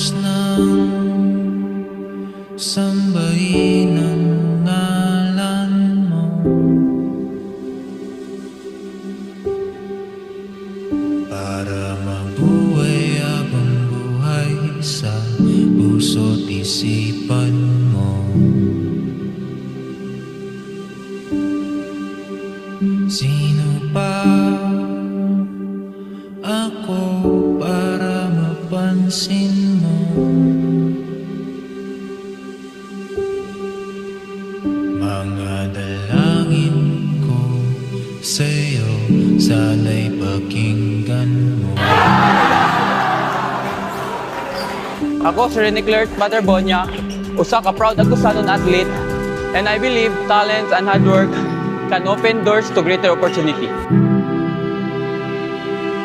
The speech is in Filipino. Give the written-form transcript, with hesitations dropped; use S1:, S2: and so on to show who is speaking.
S1: Nais nang sambahin ang ngalan mo, para mabuhay habang buhay sa puso't isipan mo. Sino pa ako para mapansin mo? Mga dalangin ko sa'yo, sana'y pakinggan mo.
S2: Ako si Rene Clerc Baterbonia, usa ka proud Agusanon athlete, and I believe talent and hard work can open doors to greater opportunity.